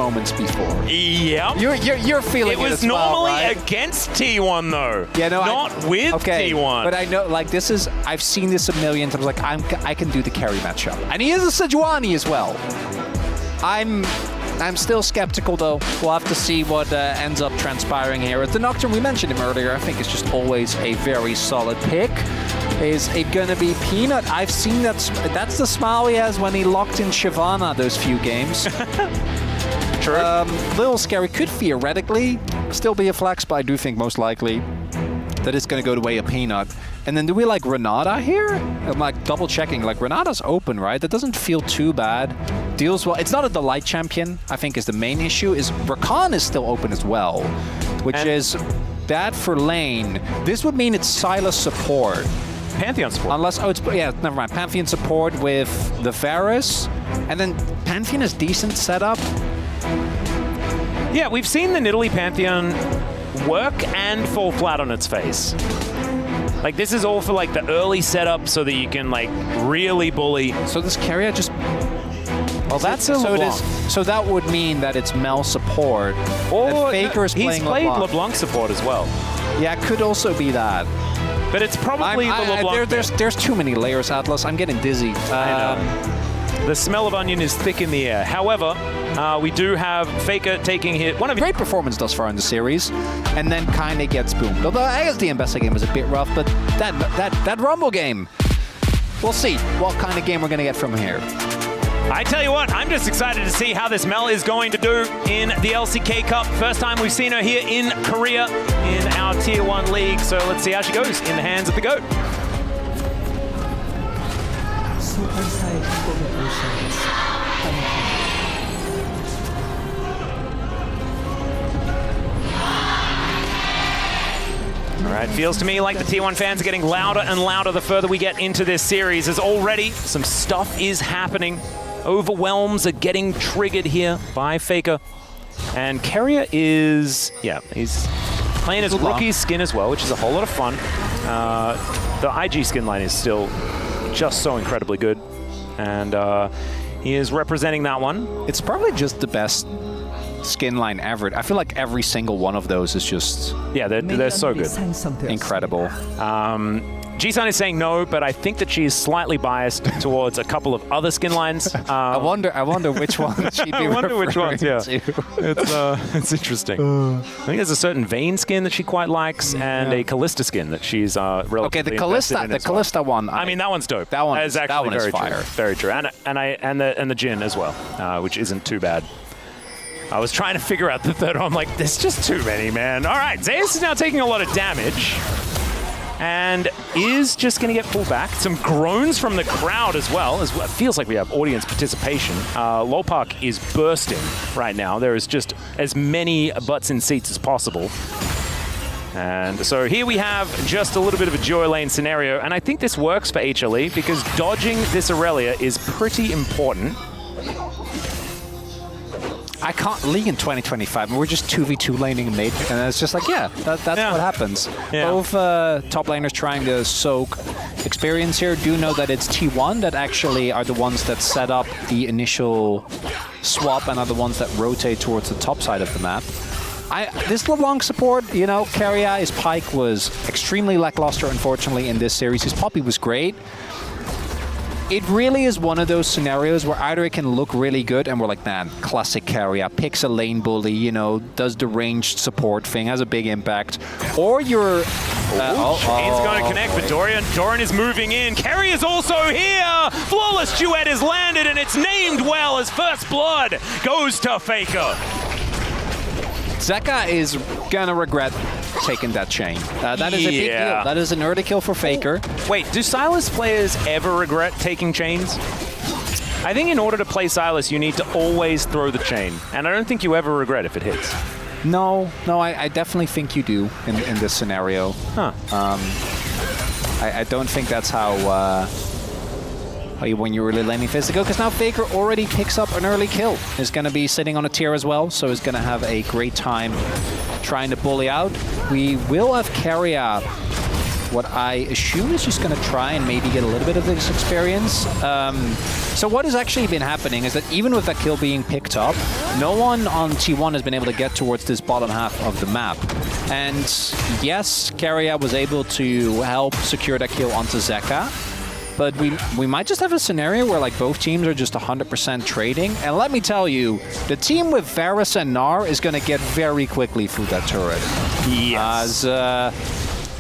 moments before. Yeah. You're feeling it was as well, normally right? against T1 though. Yeah, no, not with T1. But I know, like, this is, I've seen this a million times. Like, I can do the carry matchup, and he is a Sejuani as well. I'm still skeptical though. We'll have to see what ends up transpiring here. The Nocturne, we mentioned him earlier. I think it's just always a very solid pick. Is it gonna be Peanut? I've seen that's the smile he has when he locked in Shyvana those few games. True. Little scary. Could theoretically still be a flex, but I do think most likely that it's gonna go the way of Peanut. And then do we like Renata here? I'm like double checking. Like Renata's open, right? That doesn't feel too bad. Deals well. It's not a Delight champion, I think, is the main issue. Is Rakan is still open as well, which is bad for lane. This would mean it's Sylas support. Pantheon support. Unless, oh, it's, yeah, never mind. Pantheon support with the Varus. And then Pantheon is decent setup. Yeah, we've seen the Nidalee Pantheon work and fall flat on its face. Like, this is all for, like, the early setup so that you can, like, really bully. So this Keria just... Well, that's a LeBlanc. So that would mean that it's Mel support. Or Faker is playing he's played LeBlanc support as well. Yeah, it could also be that. But it's probably the LeBlanc. There's too many layers, Atlas. I'm getting dizzy. I know. The smell of onion is thick in the air. However, we do have Faker taking hit. One of great performance thus far in the series, and then kind of gets boomed. Although I guess the Mbessa game was a bit rough, but that Rumble game, we'll see what kind of game we're gonna get from here. I tell you what, I'm just excited to see how this Mel is going to do in the LCK Cup. First time we've seen her here in Korea in our Tier 1 league, so let's see how she goes in the hands of the GOAT. All right, feels to me like the T1 fans are getting louder and louder the further we get into this series, as already some stuff is happening. Overwhelms are getting triggered here by Faker. And Keria is, yeah, he's playing his rookie skin as well, which is a whole lot of fun. The IG skin line is still just so incredibly good. And he is representing that one. It's probably just the best skin line ever. I feel like every single one of those is just... Yeah, they're so good. Incredible. Jisun is saying no, but I think that she is slightly biased towards a couple of other skin lines. I wonder which one she'd be I wonder which ones, yeah. to. It's interesting. I think there's a certain Vayne skin that she quite likes, and a Callista skin that she's relatively okay, the Callista one. I mean, that one's dope. That one is actually very fire. True. Very true. And the Jhin as well, which isn't too bad. I was trying to figure out the third one. I'm like, there's just too many, man. All right, Zeus is now taking a lot of damage. And is just going to get pulled back. Some groans from the crowd as well. It feels like we have audience participation. Lolpark is bursting right now. There is just as many butts in seats as possible. And so here we have just a little bit of a Joy Lane scenario. And I think this works for HLE because dodging this Aurelia is pretty important. I can't league in 2025, and we're just 2v2 laning mid, and it's just like, yeah, that's what happens. Yeah. Both top laners trying to soak experience here do know that it's T1 that actually are the ones that set up the initial swap and are the ones that rotate towards the top side of the map. This LeBlanc support, you know, Keria, his Pyke was extremely lackluster, unfortunately, in this series. His Poppy was great. It really is one of those scenarios where either it can look really good and we're like, man, classic Keria, picks a lane bully, you know, does the ranged support thing, has a big impact. Or you're... Chain's going to connect, but Doran is moving in. Keria is also here! Flawless Duet is landed, and it's named well as First Blood goes to Faker. Zeka is gonna regret taking that chain. That is a big deal. That is an early kill for Faker. Wait, do Sylas players ever regret taking chains? I think in order to play Sylas, you need to always throw the chain. And I don't think you ever regret if it hits. No, I definitely think you do in this scenario. Huh. I don't think that's how when you're really laning physical, because now Faker already picks up an early kill. Is going to be sitting on a tier as well, so he's going to have a great time trying to bully out. We will have Keria what I assume is just going to try and maybe get a little bit of this experience. So what has actually been happening is that even with that kill being picked up, no one on T1 has been able to get towards this bottom half of the map. And yes, Keria was able to help secure that kill onto Zeka, but we might just have a scenario where like both teams are just 100% trading. And let me tell you, the team with Varus and Gnar is going to get very quickly through that turret. Yes.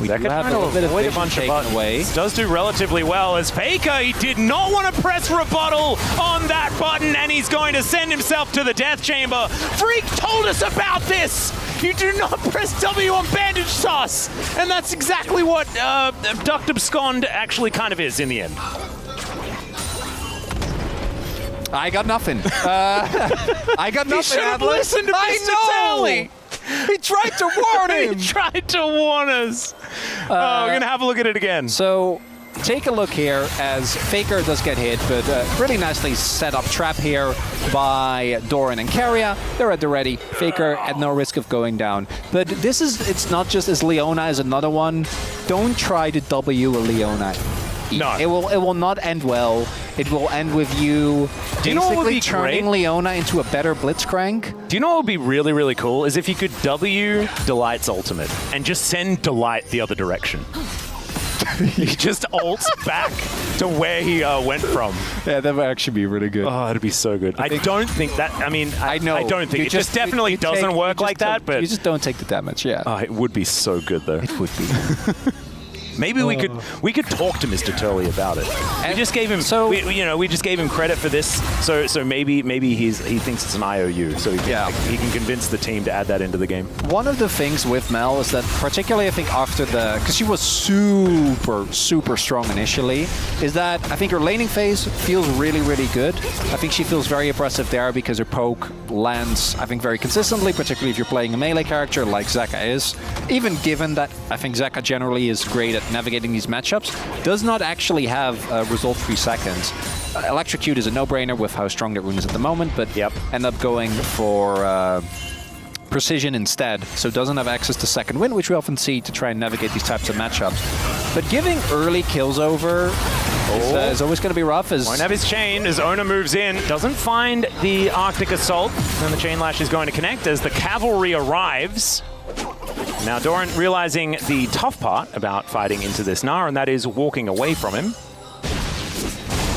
We do have a little bit of vision taken away. Does do relatively well as Faker. He did not want to press rebuttal on that button, and he's going to send himself to the death chamber. Freak told us about this. You do not press W on bandage sauce, and that's exactly what Abduct Abscond actually kind of is in the end. I got nothing. I got nothing. You should have listened to Mr. Tally. He tried to warn him. He tried to warn us. We're going to have a look at it again. So take a look here as Faker does get hit, but really nicely set up trap here by Doran and Keria. They're at the ready. Faker at no risk of going down. But this is, it's not just as Leona is another one. Don't try to W a Leona. No. It will not end well. It will end with you basically turning Leona into a better Blitzcrank. Do you know what would be really, really cool? Is if you could W Delight's ultimate and just send Delight the other direction. He just ults back to where he went from. Yeah, that would actually be really good. Oh, it'd be so good. I don't think that, I mean, I know. I don't think it just definitely doesn't work like that, but... You just don't take the damage, yeah. Oh, it would be so good, though. It would be. Maybe we could talk to Mr. Turley about it. We just gave him we just gave him credit for this. So maybe he thinks it's an IOU. So he can convince the team to add that into the game. One of the things with Mel is that, particularly I think after because she was super strong initially, is that I think her laning phase feels really good. I think she feels very impressive there because her poke lands I think very consistently, particularly if you're playing a melee character like Zeka is. Even given that I think Zeka generally is great at navigating these matchups, does not actually have result 3 seconds. Electrocute is a no-brainer with how strong that rune is at the moment, but end up going for precision instead, so doesn't have access to second wind, which we often see to try and navigate these types of matchups. But giving early kills over is always going to be rough. Won't have his chain as Oner moves in, doesn't find the Arctic Assault, and the chain lash is going to connect as the cavalry arrives. Now Doran realizing the tough part about fighting into this Gnar, and that is walking away from him.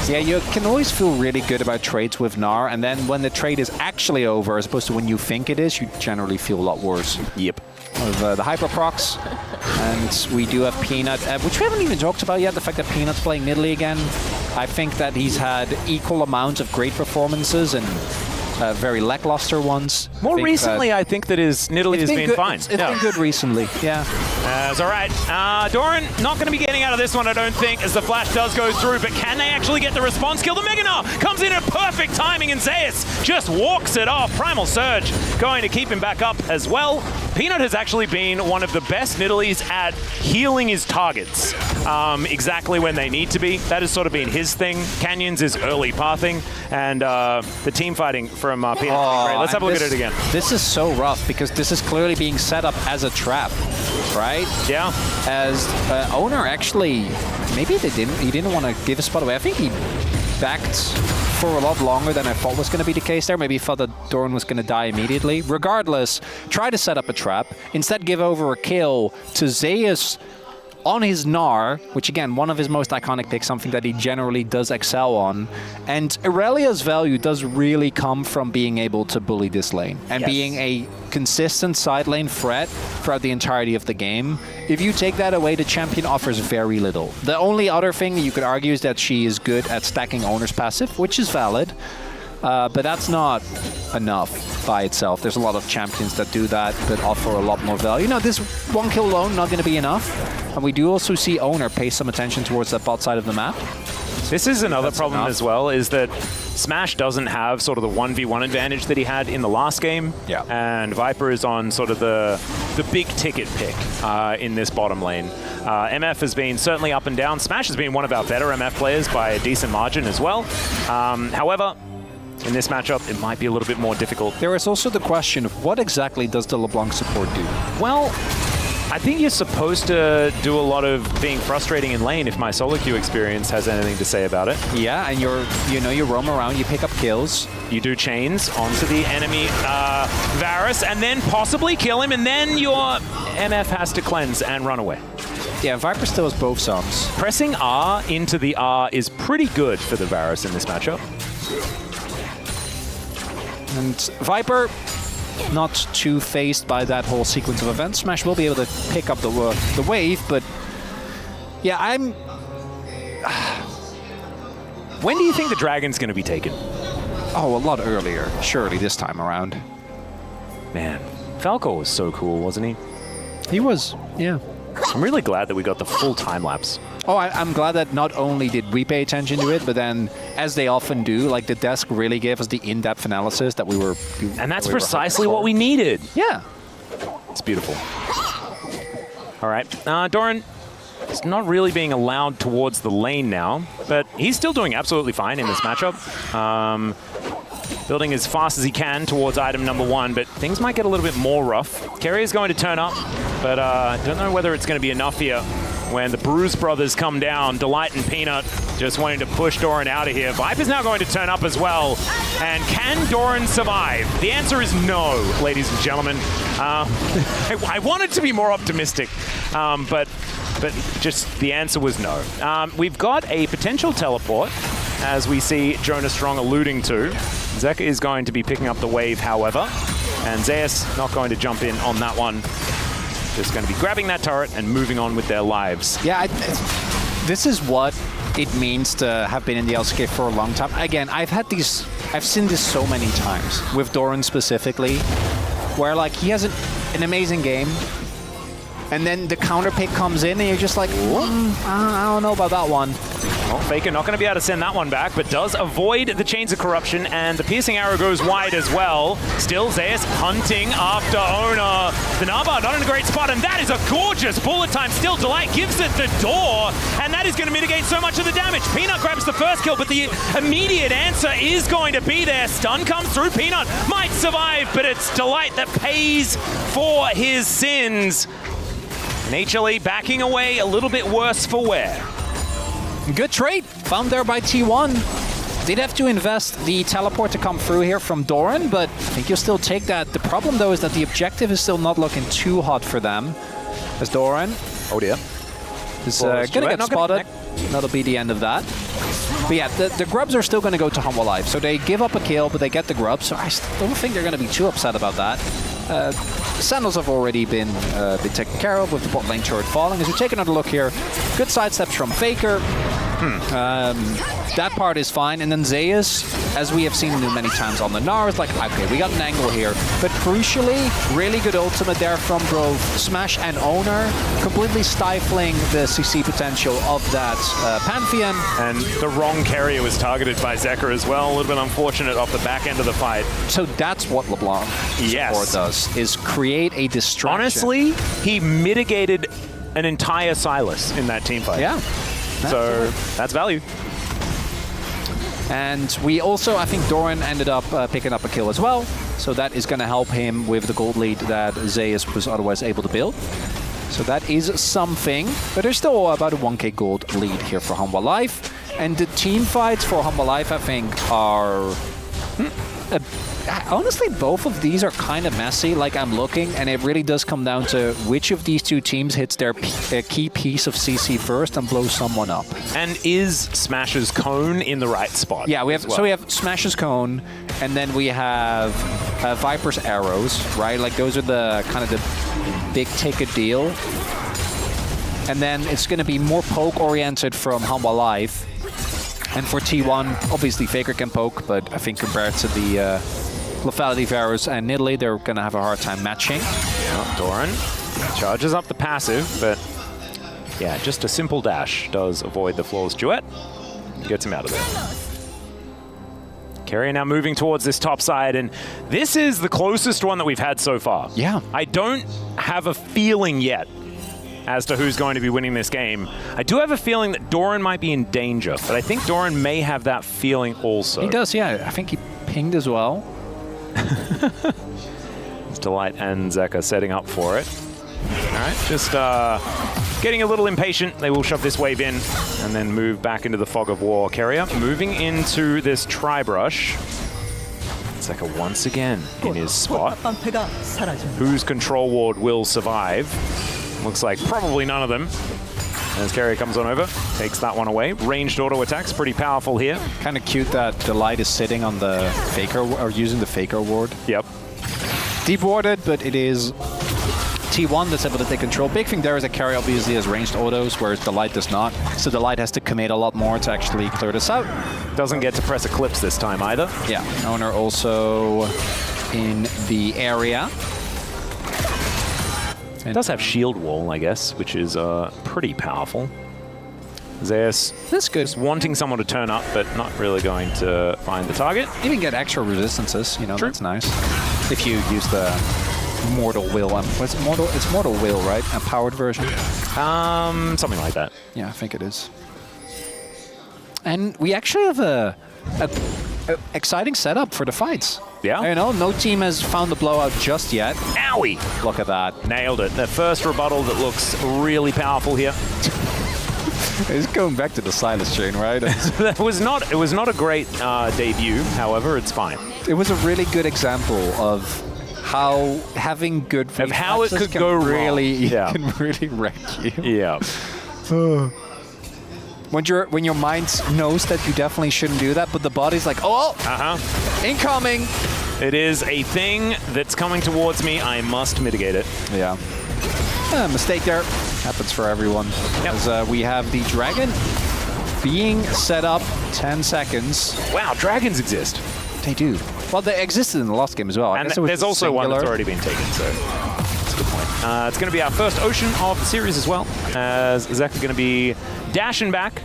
Yeah, you can always feel really good about trades with Gnar, and then when the trade is actually over, as opposed to when you think it is, you generally feel a lot worse. Yep. Of the hyper procs, and we do have Peanut, which we haven't even talked about yet, the fact that Peanut's playing Nidalee again. I think that he's had equal amounts of great performances and very lackluster ones. More recently, I think that his Nidalee has been fine. It's been good recently, yeah. That's all right. Doran not going to be getting out of this one, I don't think, as the flash does go through, but can they actually get the response kill? The Mega Gnar comes in at perfect timing, and Zeus just walks it off. Primal Surge going to keep him back up as well. Peanut has actually been one of the best Nidalees at healing his targets exactly when they need to be. That has sort of been his thing. Canyons is early pathing, and the team fighting from Peanut. Great. Let's have a look at it again. This is so rough because this is clearly being set up as a trap, right? Yeah. As Oner actually, maybe he didn't want to give a spot away. I think he backed for a lot longer than I thought was going to be the case there. Maybe he thought that Doran was going to die immediately. Regardless, try to set up a trap. Instead, give over a kill to Zeus on his Gnar, which again, one of his most iconic picks, something that he generally does excel on. And Irelia's value does really come from being able to bully this lane and being a consistent side lane threat throughout the entirety of the game. If you take that away, the champion offers very little. The only other thing you could argue is that she is good at stacking Oner's passive, which is valid. But that's not enough by itself. There's a lot of champions that do that, that offer a lot more value. Now, this one kill alone not going to be enough. And we do also see Oner pay some attention towards that bot side of the map. This is another problem as well, is that Smash doesn't have sort of the 1v1 advantage that he had in the last game. Yeah. And Viper is on sort of the big ticket pick in this bottom lane. MF has been certainly up and down. Smash has been one of our better MF players by a decent margin as well. However, in this matchup, it might be a little bit more difficult. There is also the question of what exactly does the LeBlanc support do? Well, I think you're supposed to do a lot of being frustrating in lane if my solo queue experience has anything to say about it. Yeah, and you roam around, you pick up kills. You do chains onto the enemy Varus, and then possibly kill him, and then your MF has to cleanse and run away. Yeah, Viper still has both songs. Pressing R into the R is pretty good for the Varus in this matchup. And Viper, not too phased by that whole sequence of events. Smash will be able to pick up the wave, but yeah, When do you think the Dragon's going to be taken? Oh, a lot earlier, surely this time around. Man, Falco was so cool, wasn't he? He was, yeah. I'm really glad that we got the full time lapse. Oh, I'm glad that not only did we pay attention to it, but then, as they often do, like the desk really gave us the in-depth analysis that we were... And that's precisely what we needed. Yeah. It's beautiful. All right, Doran is not really being allowed towards the lane now, but he's still doing absolutely fine in this matchup. Building as fast as he can towards item number 1, but things might get a little bit more rough. Keria is going to turn up, but don't know whether it's going to be enough here when the Bruise brothers come down. Delight and Peanut just wanting to push Doran out of here. Viper's now going to turn up as well. And can Doran survive? The answer is no, ladies and gentlemen. I wanted to be more optimistic, but just the answer was no. We've got a potential teleport, as we see Jonas Strong alluding to. Zeka is going to be picking up the wave, however, and Zeus not going to jump in on that one. Just going to be grabbing that turret and moving on with their lives. Yeah, this is what it means to have been in the LCK for a long time. Again, I've seen this so many times, with Doran specifically, where like he has an amazing game, and then the counter pick comes in and you're just like, I don't know about that one. Well, Faker not going to be able to send that one back, but does avoid the Chains of Corruption, and the Piercing Arrow goes wide as well. Still Zeus hunting after Oner. The Nava not in a great spot, and that is a gorgeous bullet time. Still Delight gives it the door, and that is going to mitigate so much of the damage. Peanut grabs the first kill, but the immediate answer is going to be there. Stun comes through. Peanut might survive, but it's Delight that pays for his sins. And HLE backing away a little bit worse for wear. Good trade, found there by T1. Did have to invest the teleport to come through here from Doran, but I think you'll still take that. The problem, though, is that the objective is still not looking too hot for them. As Doran oh dear, is going to get spotted. That'll be the end of that. But yeah, the grubs are still going to go to HANWHA Live. So they give up a kill, but they get the grubs. So I don't think they're going to be too upset about that. Sandals have already been taken care of with the bot lane turret falling. As we take another look here, good sidesteps from Faker. That part is fine. And then Zeus, as we have seen many times on the Gnar, is like, okay, we got an angle here. But crucially, really good ultimate there from both Smash and Oner, completely stifling the CC potential of that Pantheon. And the wrong Keria was targeted by Zeka as well. A little bit unfortunate off the back end of the fight. So that's what LeBlanc support does, is create a distraction. Honestly, he mitigated an entire Silas in that team fight. Yeah. So that's value. And we also, I think Doran ended up picking up a kill as well. So that is going to help him with the gold lead that Zeus was otherwise able to build. So that is something. But there's still about a 1k gold lead here for HANWHA Live. And the team fights for HANWHA Live, I think, are... honestly, both of these are kind of messy, like I'm looking, and it really does come down to which of these two teams hits their key piece of CC first and blows someone up. And is Smash's Cone in the right spot? Yeah, we have so we have Smash's Cone, and then we have Viper's Arrows, right? Like those are the kind of the big ticket deal. And then it's going to be more poke oriented from HANWHA Live. And for T1, obviously Faker can poke, but I think compared to the Lethality Varus and Nidalee, they're going to have a hard time matching. Yeah, Doran charges up the passive, but yeah, just a simple dash does avoid the Flawless Duet. Gets him out of there. Keria now moving towards this top side, and this is the closest one that we've had so far. Yeah. I don't have a feeling yet as to who's going to be winning this game. I do have a feeling that Doran might be in danger, but I think Doran may have that feeling also. He does, yeah. I think he pinged as well. It's Delight and Zeka setting up for it. All right, just getting a little impatient. They will shove this wave in and then move back into the fog of war. Keria moving into this tri-brush. Zeka once again in his spot. Whose control ward will survive? Looks like probably none of them. As Keria comes on over, takes that one away. Ranged auto attacks, pretty powerful here. Kind of cute that the light is sitting on the faker, or using the faker ward. Yep. Deep warded, but it is T1 that's able to take control. Big thing there is that Keria obviously has ranged autos, whereas the light does not. So the light has to commit a lot more to actually clear this out. Doesn't get to press Eclipse this time either. Yeah, Oner also in the area. It does have shield wall, I guess, which is pretty powerful. Zeus, that's good. Just wanting someone to turn up, but not really going to find the target. Even get extra resistances, you know, True. That's nice. If you use the Mortal Will. What's it? Mortal? It's Mortal Will, right? A powered version? Something like that. Yeah, I think it is. And we actually have a exciting setup for the fights. Yeah. You know, no team has found the blowout just yet. Owie! Look at that. Nailed it. The first rebuttal that looks really powerful here. It's going back to the Silas chain, right? It was not a great debut, however, it's fine. It was a really good example of how having good of how it could go really wrong. Yeah. can really wreck you. Yeah. When your mind knows that you definitely shouldn't do that, but the body's like, oh, incoming. It is a thing that's coming towards me. I must mitigate it. Yeah. Mistake there. Happens for everyone. Yep. As we have the dragon being set up 10 seconds. Wow, dragons exist. They do. Well, they existed in the last game as well. And there's also one that's already been taken, so that's a good point. It's going to be our first Ocean of the series as well, as Zeka going to be dashing back.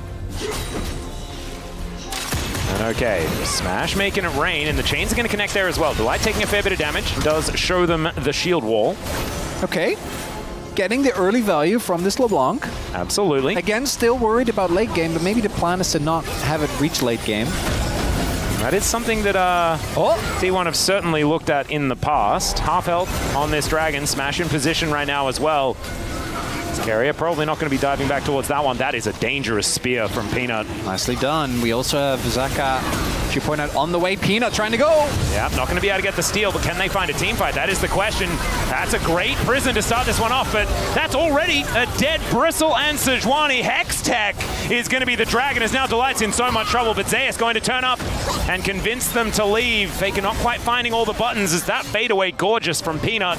And okay, Smash making it rain, and the chains are going to connect there as well. Delight taking a fair bit of damage, does show them the shield wall. Okay. Getting the early value from this LeBlanc. Absolutely. Again, still worried about late game, but maybe the plan is to not have it reach late game. That is something that T1 have certainly looked at in the past. Half health on this dragon. Smash in position right now as well. Keria probably not going to be diving back towards that one. That is a dangerous spear from Peanut. Nicely done. We also have Zeka, as you point out, on the way. Peanut trying to go. Yeah, not going to be able to get the steal, but can they find a team fight? That is the question. That's a great prison to start this one off, but that's already a dead Bristle and Sejuani. Hextech is going to be the dragon, as now Delight's in so much trouble, but Zeus going to turn up and convince them to leave. Faker not quite finding all the buttons. Is that fadeaway gorgeous from Peanut?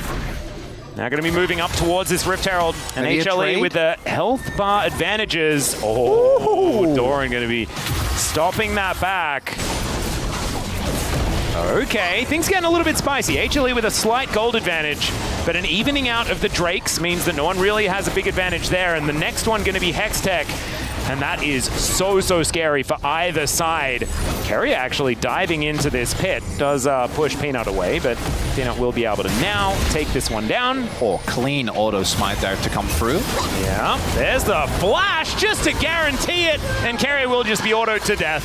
Now going to be moving up towards this Rift Herald. And HLE with the health bar advantages. Oh, Doran going to be stopping that back. Okay, things getting a little bit spicy. HLE with a slight gold advantage, but an evening out of the Drakes means that no one really has a big advantage there. And the next one going to be Hextech. And that is so scary for either side. Keria actually diving into this pit does push Peanut away, but Peanut will be able to now take this one down. Oh, clean auto smite there to come through. Yeah, there's the flash just to guarantee it, and Keria will just be autoed to death.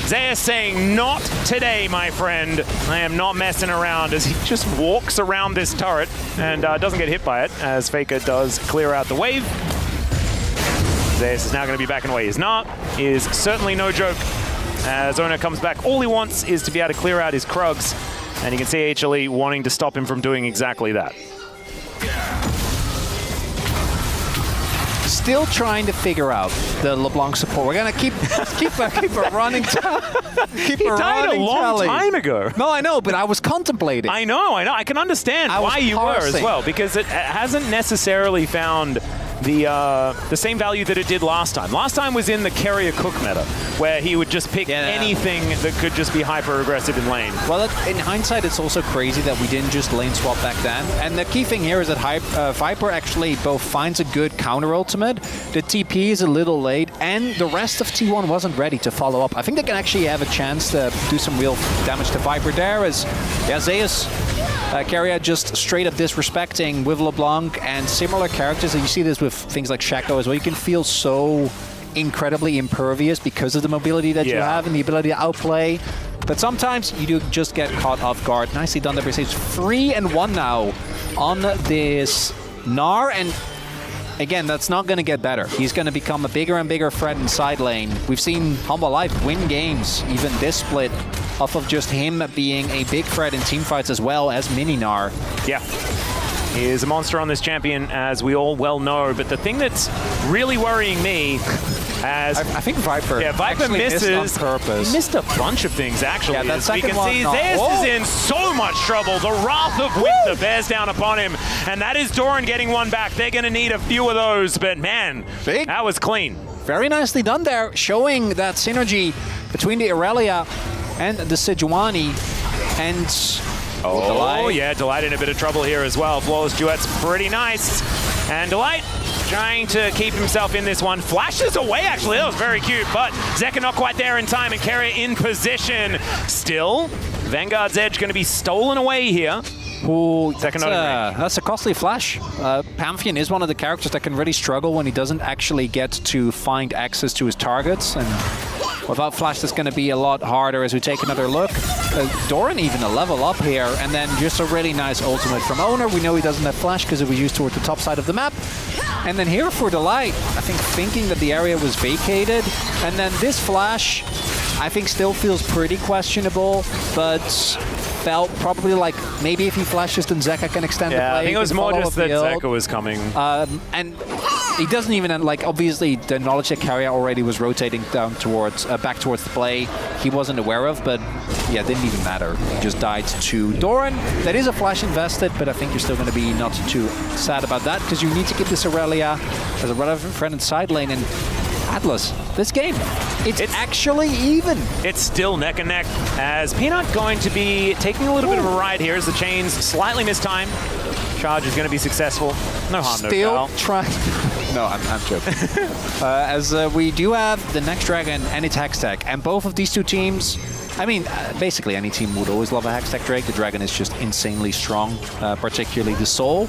Zeus saying, not today, my friend. I am not messing around, as he just walks around this turret and doesn't get hit by it, as Faker does clear out the wave. Zeus is now going to be backing away. Is certainly no joke. As Oner comes back, all he wants is to be able to clear out his Krugs, and you can see HLE wanting to stop him from doing exactly that. Still trying to figure out the LeBlanc support. We're gonna keep a running keep he died a long time ago. No, I know, but I was contemplating. I know. I can understand why you were as well, because it hasn't necessarily found the same value that it did last time. Last time was in the Keria Cook meta, where he would just pick anything that could just be hyper-aggressive in lane. Well, in hindsight, it's also crazy that we didn't just lane swap back then. And the key thing here is that Viper actually both finds a good counter ultimate, the TP is a little late, and the rest of T1 wasn't ready to follow up. I think they can actually have a chance to do some real damage to Viper there, as Zeus, Keria just straight up disrespecting with LeBlanc and similar characters. And you see this with things like Shaco as well. You can feel so incredibly impervious because of the mobility that you have and the ability to outplay. But sometimes you do just get caught off guard. Nicely done there. It's 3-1 now on this Gnar, and again, that's not going to get better. He's going to become a bigger and bigger threat in side lane. We've seen HANWHA Live win games, even this split, off of just him being a big threat in teamfights as well as Mini Gnar. Yeah. He is a monster on this champion, as we all well know. But the thing that's really worrying me, as I think Viper, Viper misses missed on purpose. He missed a bunch of things, actually. Yeah, that as we second can one, see, Zeus is in so much trouble. The Wrath of Winter bears down upon him, and that is Doran getting one back. They're going to need a few of those, but man, that was clean. Very nicely done there, showing that synergy between the Aurelia and the Sejuani, and oh, yeah, Delight in a bit of trouble here as well. Flawless duet's pretty nice. And Delight trying to keep himself in this one. Flashes away, actually. That was very cute. But Zeka not quite there in time, and Keria in position. Still, Vanguard's edge going to be stolen away here. Ooh, that's a costly flash. Pantheon is one of the characters that can really struggle when he doesn't actually get to find access to his targets. And without flash, that's going to be a lot harder as we take another look. Doran even a level up here, and then just a really nice ultimate from Oner. We know he doesn't have flash because it was used towards the top side of the map. And then here for Delight, I think thinking that the area was vacated. And then this flash, I think still feels pretty questionable, but felt probably like maybe if he flashes, then Zeka can extend the play. I think it was more just that Zeka was coming. And he doesn't even, like, obviously the knowledge that Keria already was rotating down towards, back towards the play, he wasn't aware of, but yeah, it didn't even matter. He just died to Doran. That is a flash invested, but I think you're still going to be not too sad about that, because you need to keep this Aurelia as a relevant friend in side lane. And Atlas, this game, it's actually even. It's still neck and neck, as Peanut going to be taking a little bit of a ride here as the chains slightly mistimed. Charge is going to be successful. No harm, no foul. Still trying. No, I'm joking. As we do have the next dragon and its Hextech, and both of these two teams, I mean, basically any team would always love a Hextech Drake. The dragon is just insanely strong, particularly the Soul.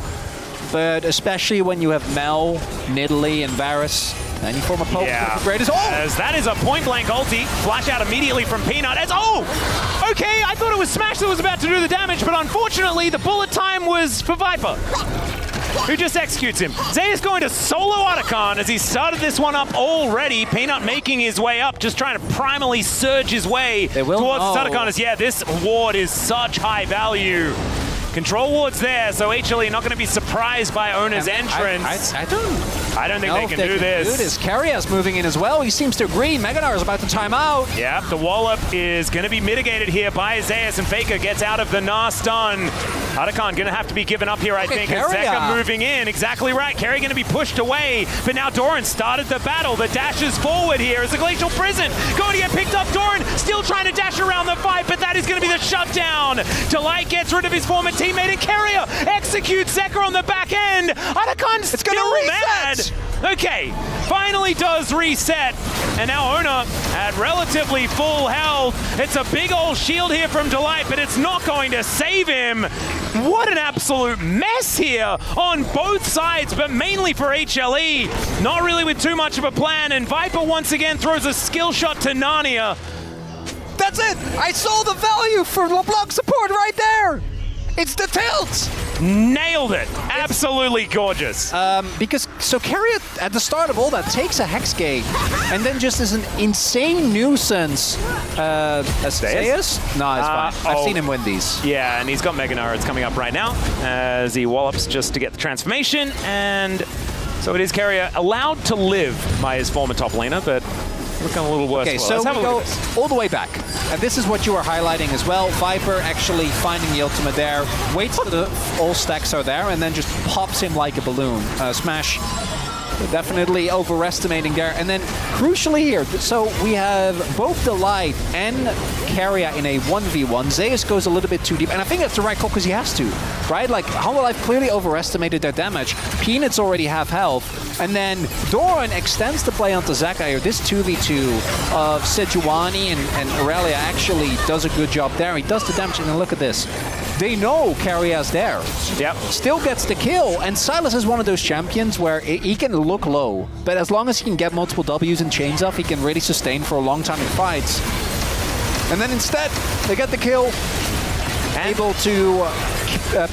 But especially when you have Mel, Nidalee, and Varus, any form of poke, greatest. Oh! As that is a point-blank ulti. Flash out immediately from Peanut. As okay, I thought it was Smash that was about to do the damage, but unfortunately the bullet time was for Viper, who just executes him. Zay is going to solo Otacon as he started this one up already. Peanut making his way up, just trying to primally surge his way towards Otacon. As this ward is such high value. Control ward's there, so HLE not going to be surprised by Oner's entrance. I don't think they can do this. Keria's moving in as well. He seems to agree. Meganar is about to time out. Yeah, the wallop is going to be mitigated here by Zeus, and Faker gets out of the Gnar stun. Otacon going to have to be given up here, I think. As Zeka moving in. Exactly right. Keria going to be pushed away, but now Doran started the battle. The dash is forward here as the Glacial Prison going to get picked up. Doran still trying to dash around the fight, but that is going to be the shutdown. Delight gets rid of his former teammate, and Keria executes Zeka on the back end. Otacon's still mad. Okay, finally does reset, and now Oner at relatively full health. It's a big old shield here from Delight, but it's not going to save him. What an absolute mess here on both sides, but mainly for HLE. Not really with too much of a plan, and Viper once again throws a skill shot to Narnia. That's it! I saw the value for LeBlanc support right there! It's the tilt! Nailed it. Absolutely gorgeous. Because Keria, at the start of all that, takes a Hex Gate, and then just is an insane nuisance. Zeus? No, it's fine. I've seen him win these. Yeah, and he's got Mega Gnar. It's coming up right now as he wallops just to get the transformation, and so it is Keria allowed to live by his former top laner, but looking a little worse. Okay, so we go all the way back. And this is what you were highlighting as well. Viper actually finding the ultimate there, waits till all stacks are there, and then just pops him like a balloon. Smash definitely overestimating there. And then crucially here, so we have both Delight and Keria in a 1v1. Zeus goes a little bit too deep, and I think that's the right call because he has to, right? Like, HANWHA Live clearly overestimated their damage. Peanut's already half health, and then Doran extends the play onto Zeka here. This 2v2 of Sejuani and Aurelia actually does a good job there. He does the damage, and then look at this. They know Keria's there. Yep. Still gets the kill, and Silas is one of those champions where he can look low, but as long as he can get multiple W's and chains off, he can really sustain for a long time in fights. And then instead, they get the kill, able to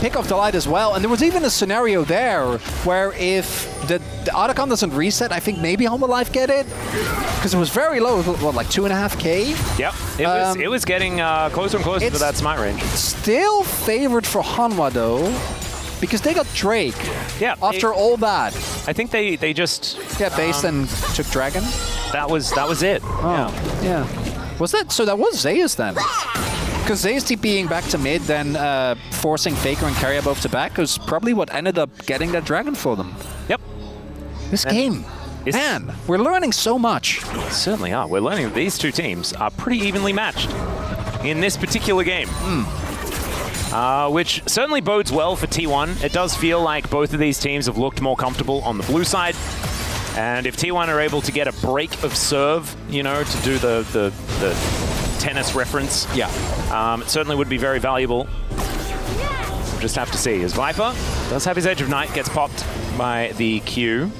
pick off Delight as well. And there was even a scenario there where if the Otacon doesn't reset, I think maybe HANWHA Life get it. Because it was very low, what, like 2.5k? Yep, it was getting closer and closer to that smite range. Still favored for HANWHA though, because they got Drake. Yeah. After all that. I think they just... Yeah, based and took Dragon. That was it. Oh, yeah. Was that... So that was Zeus then? Because Zeus TPing back to mid, then forcing Faker and Keria both to back was probably what ended up getting that Dragon for them. Yep. This game, man, we're learning so much. Certainly are. We're learning that these two teams are pretty evenly matched in this particular game. Which certainly bodes well for T1. It does feel like both of these teams have looked more comfortable on the blue side. And if T1 are able to get a break of serve, you know, to do the tennis reference, it certainly would be very valuable. We'll just have to see. As Viper does have his Edge of Night, gets popped by the Q.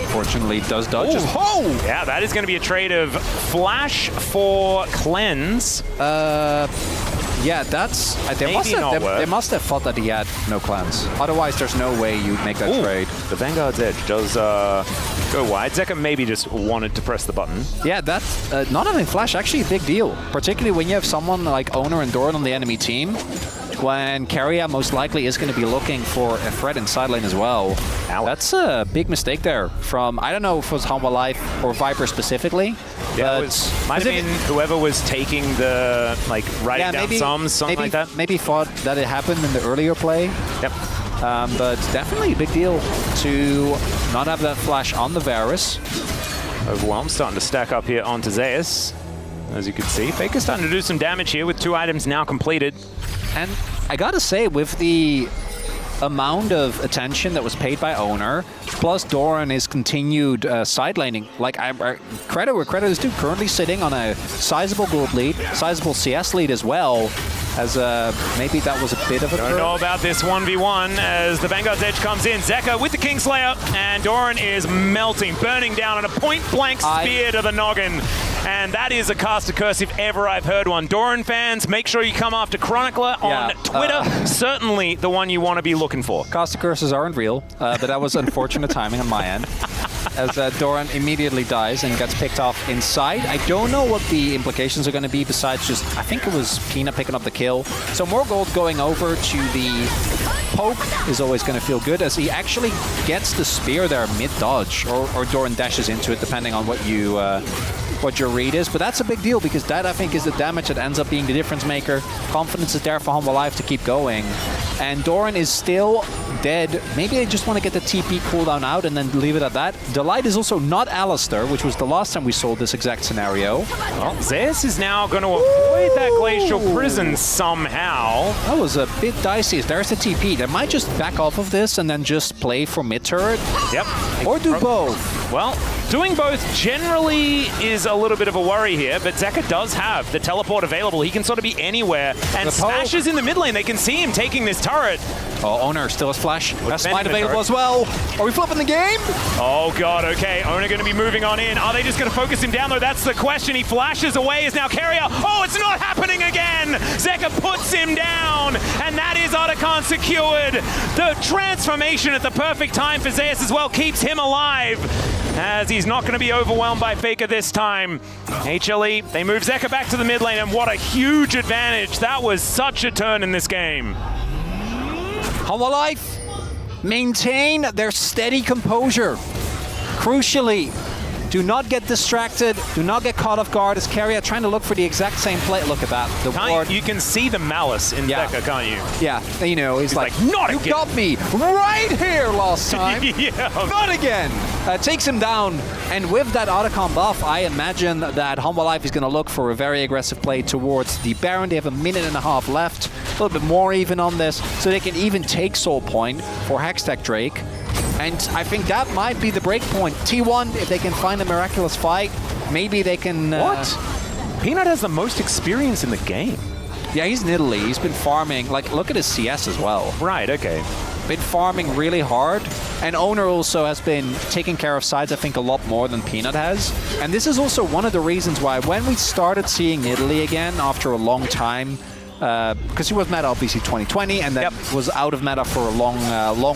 Fortunately, does dodge. Yeah, that is going to be a trade of Flash for Cleanse. Yeah, that's... They must have thought that he had no cleanse. Otherwise, there's no way you'd make that trade. The Vanguard's Edge does go wide. Zeca maybe just wanted to press the button. Yeah, that's... not having Flash, actually a big deal. Particularly when you have someone like Oner and Doran on the enemy team. When Keria most likely is going to be looking for a threat in Sidelane as well. Ow. That's a big mistake there from, I don't know if it was HANWHA Life or Viper specifically. Yeah, might have been whoever was taking the, like, writing down sums, something like that. Maybe thought that it happened in the earlier play. Yep. But definitely a big deal to not have that flash on the Varus. Overwhelm starting to stack up here onto Zeus. As you can see, Faker's starting to do some damage here with 2 items now completed. And I gotta say, with the amount of attention that was paid by Oner, plus Doran is continued sidelaning, like credit where credit is due, currently sitting on a sizable gold lead, sizable CS lead as well, as maybe that was a bit of a... Don't know about this 1v1 as the Vanguard's Edge comes in. Zeca with the Kingslayer, and Doran is melting, burning down on a point-blank spear to the noggin. And that is a caster curse if ever I've heard one. Doran fans, make sure you come after Chronicler on Twitter. Certainly the one you want to be looking for. Caster curses aren't real, but that was unfortunate timing on my end. As Doran immediately dies and gets picked off inside. I don't know what the implications are going to be besides just, I think it was Peanut picking up the kill. So more gold going over to the poke is always going to feel good as he actually gets the spear there mid-dodge, or Doran dashes into it depending on what you... what your read is, but that's a big deal because that, I think, is the damage that ends up being the difference maker. Confidence is there for HANWHA Life to keep going. And Doran is still dead. Maybe they just want to get the TP cooldown out and then leave it at that. Delight is also not Alistair, which was the last time we saw this exact scenario. Well, Zeus is now going to avoid that Glacial Prison somehow. That was a bit dicey. There's the TP. They might just back off of this and then just play for mid-turret. Yep. Or do both. Well, doing both generally is a little bit of a worry here, but Zeca does have the teleport available. He can sort of be anywhere. And Smashes in the mid lane. They can see him taking this turret. Oh, Oner still has flash. That's smite available as well. Are we flipping the game? Oh, God, okay. Oner going to be moving on in. Are they just going to focus him down, though? That's the question. He flashes away. Is now Keria. Oh, it's not happening again. Zeca puts him down. And that is Otacon secured. The transformation at the perfect time for Zeus as well keeps him alive, as he's not going to be overwhelmed by Faker this time. HLE, they move Zeca back to the mid lane, and what a huge advantage. That was such a turn in this game. HANWHA Life maintain their steady composure. Crucially, do not get distracted, do not get caught off guard as Keria trying to look for the exact same play. Look at that. The ward. You can see the malice in Zeca, can't you? Yeah, you know, he's like not you again. Got me right here last time. Yeah. Not again. Takes him down, and with that Otacon buff, I imagine that HANWHA Life is going to look for a very aggressive play towards the Baron. They have a minute and a half left, a little bit more even on this, so they can even take Soul Point for Hextech Drake. And I think that might be the break point. T1, if they can find a miraculous fight, maybe they can... What? Peanut has the most experience in the game. Yeah, he's in Italy. He's been farming. Like, look at his CS as well. Right, okay. Been farming really hard. And Oner also has been taking care of sides, I think, a lot more than Peanut has. And this is also one of the reasons why when we started seeing Italy again after a long time, because he was meta obviously 2020 and then was out of meta for a long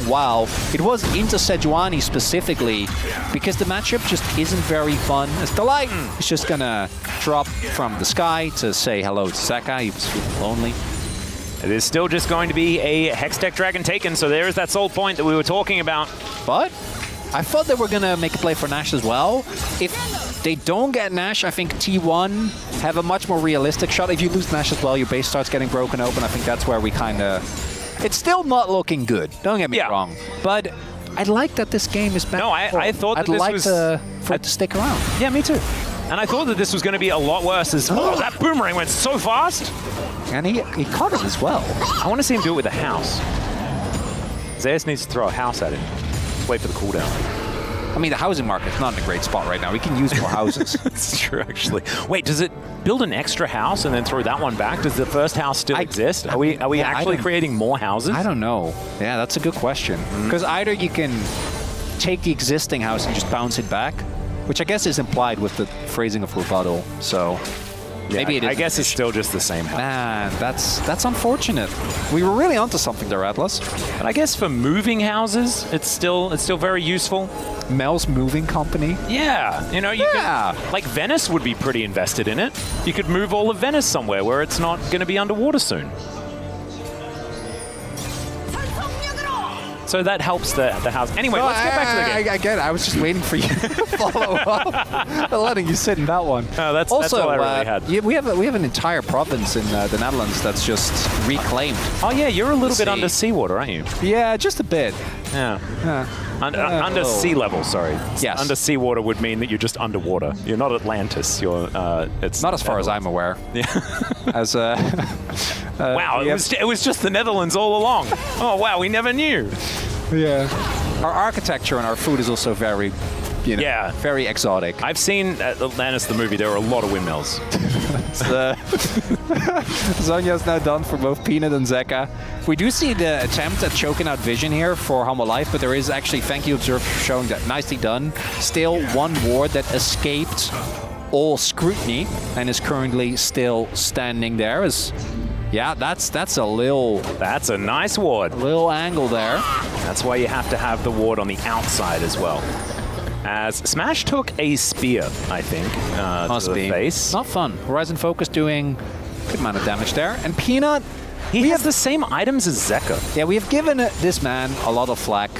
while. It was into Sejuani specifically because the matchup just isn't very fun. As Delight is just gonna drop from the sky to say hello to Zeka. He was feeling lonely. It is still just going to be a Hextech Dragon taken, so there is that soul point that we were talking about. But I thought they were going to make a play for Nash as well. If they don't get Nash, I think T1 have a much more realistic shot. If you lose Nash as well, your base starts getting broken open. I think that's where we kind of... It's still not looking good, don't get me wrong. But I like that this game is back. No, I thought that I'd this like was... for it to stick around. Yeah, me too. And I thought that this was going to be a lot worse as... Oh, that boomerang went so fast! And he caught it as well. I want to see him do it with a house. Zeus needs to throw a house at him. Wait for the cooldown. I mean, the housing market's not in a great spot right now. We can use more houses. It's true, actually. Wait, does it build an extra house and then throw that one back? Does the first house still exist? Are we actually creating more houses? I don't know. Yeah, that's a good question. Because either you can take the existing house and just bounce it back, which I guess is implied with the phrasing of rebuttal. So... Yeah, maybe it is. I guess it's still just the same house. Man, that's unfortunate. We were really onto something there, Atlas. But I guess for moving houses, it's still very useful. Mel's moving company. Yeah, you know, you could, like Venice would be pretty invested in it. You could move all of Venice somewhere where it's not going to be underwater soon. So that helps the house. Anyway, let's get back to the game. I get it. I was just waiting for you to follow up. Letting you sit in that one. Oh, that's all I really had. Yeah, we have an entire province in the Netherlands that's just reclaimed. Oh yeah, you're a little bit under seawater, aren't you? Yeah, just a bit. Yeah. Under sea level, sorry. Yes. Under seawater would mean that you're just underwater. You're not Atlantis. You're it's not as far as I'm aware. Yeah. As wow, it was just the Netherlands all along. Oh wow, we never knew. Yeah. Our architecture and our food is also very, very exotic. I've seen Atlantis the movie. There are a lot of windmills. Zonya's now done for both Peanut and Zeka. We do see the attempt at choking out Vision here for HANWHA Life, but there is actually, thank you, Observe, showing that nicely done. Still one ward that escaped all scrutiny and is currently still standing there. Yeah, that's a little... That's a nice ward. A little angle there. That's why you have to have the ward on the outside as well. As Smash took a spear, I think, to the face. Not fun. Horizon Focus doing a good amount of damage there. And Peanut... He has the same items as Zeka. Yeah, we have given this man a lot of flack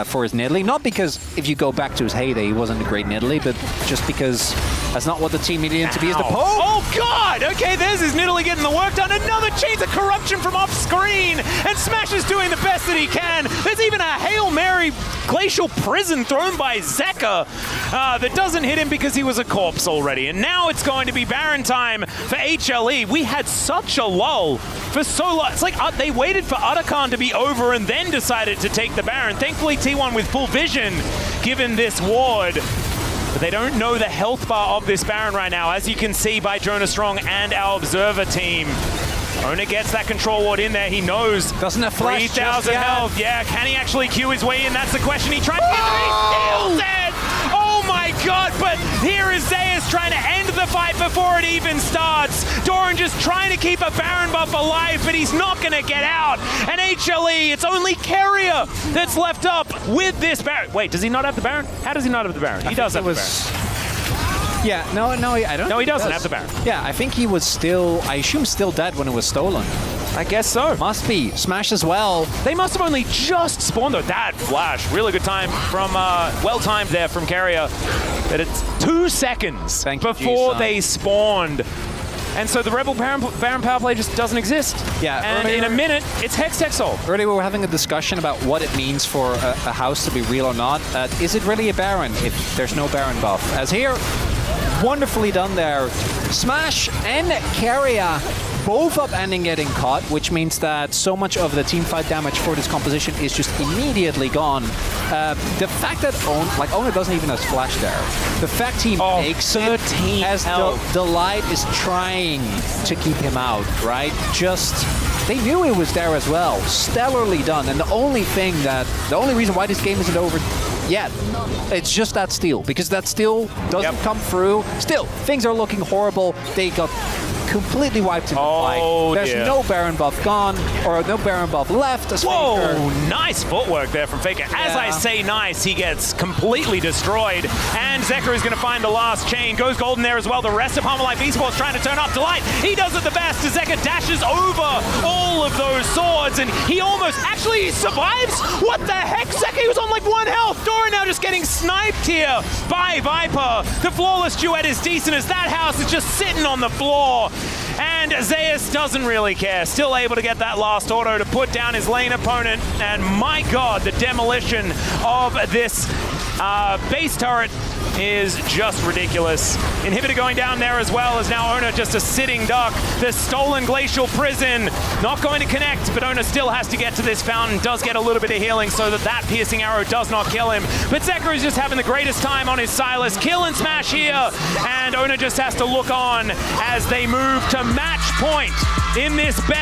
for his Nidalee. Not because, if you go back to his heyday, he wasn't a great Nidalee, but just because that's not what the team needed him to be as the Pope. Oh, God! Okay, there's his Nidalee getting the work done. Another Chains of Corruption from off screen, and Smash is doing the best that he can. There's even a Hail Mary Glacial Prison thrown by Zeka that doesn't hit him because he was a corpse already. And now it's going to be Baron time for HLE. We had such a lull for so long. It's like they waited for Otacon to be over and then decided to take the Baron. Thankfully, T1 with full vision given this ward. But they don't know the health bar of this Baron right now, as you can see by Jonah Strong and our Observer team. Oner gets that control ward in there. He knows. Doesn't have flash. 3,000 health. Yeah, can he actually Q his way in? That's the question. He tried to get there. He's still dead. Oh my God, but here is Zeus trying to end the fight before it even starts. Doran just trying to keep a Baron buff alive, but he's not going to get out. And HLE, it's only Keria that's left up with this Baron. Wait, does he not have the Baron? How does he not have the Baron? He does have the Baron. Yeah, no, I don't. No, he doesn't have the Baron. Yeah, I think he was still, I assume still dead when it was stolen. I guess so. Must be. Smash as well. They must have only just spawned though. That flash, really good time from, well-timed there from Keria. But it's 2 seconds before they spawned. And so the Rebel Baron power play just doesn't exist. Yeah. And in a minute, it's Hextech Soul. Earlier we were having a discussion about what it means for a house to be real or not. Is it really a Baron if there's no Baron buff? As here, wonderfully done there. Smash and Keria both upending getting caught, which means that so much of the teamfight damage for this composition is just immediately gone. The fact that Oner doesn't even have flash there. The fact he makes it as Delight is trying to keep him out, right? They knew it was there as well. Stellarly done. And the only reason why this game isn't over yet, it's just that steal, because that steal doesn't come through. Still, things are looking horrible. They got completely wiped in the fight. There's no Baron buff gone, or no Baron buff left. Whoa, nice footwork there from Faker. As I say nice, he gets completely destroyed. And Zeker is going to find the last chain. Goes golden there as well. The rest of HANWHA Esports trying to turn up Delight. He does it the best. Zeker dashes over all of those swords, and he almost actually survives. What the heck? Zeker, he was on like 1 health. Dora now just getting sniped here by Viper. The flawless duet is decent as that house is just sitting on the floor. And Zeus doesn't really care. Still able to get that last auto to put down his lane opponent. And my god, the demolition of this base turret is just ridiculous. Inhibitor going down there as well, as now Oner just a sitting duck. The stolen glacial prison not going to connect, but Oner still has to get to this fountain, does get a little bit of healing so that piercing arrow does not kill him. But Zeker is just having the greatest time on his Silas. Kill and smash here, and Oner just has to look on as they move to match point in this best